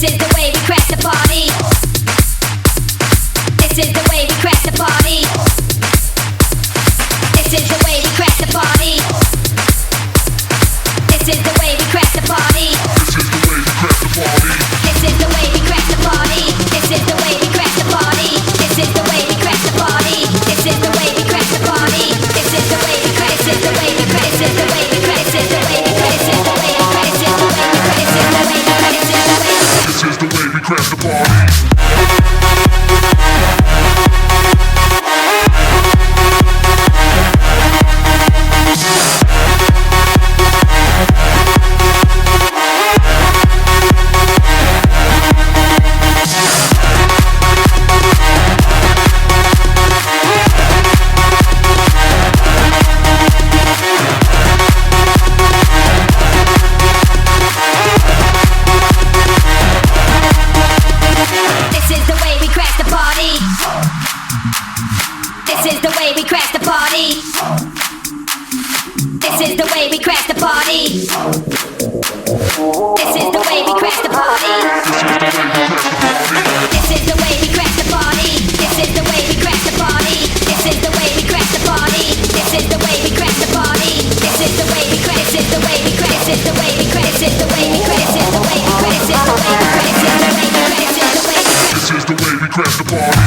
is the way we crash the party. This is the way we crash the party. This is the way we crash the party. This is the way we crash the party. This is the way we crash the party. This is the way we crash the party. This is the way we crash the party. This is the way we crash the party. This is the way we crash. This is the way we crash. This is the way we crash. This is the way we crash. This is the way we crash. This is the way we crash. This is the way we crash. This is the way we crash the party. This is the way we crash the party. This is the way we crash the party. This is the way we crash the party. This is the way we crash the party. This is the way we crash the party. This is the way we crash the party. This is the way we crash the party. This is the way we crash. This is the way we crash. This is the way we crash. This is the way we crash. This is the way we crash. This is the way we crash. This is the way we crash. This is the way we crash. This is the way we crash the party.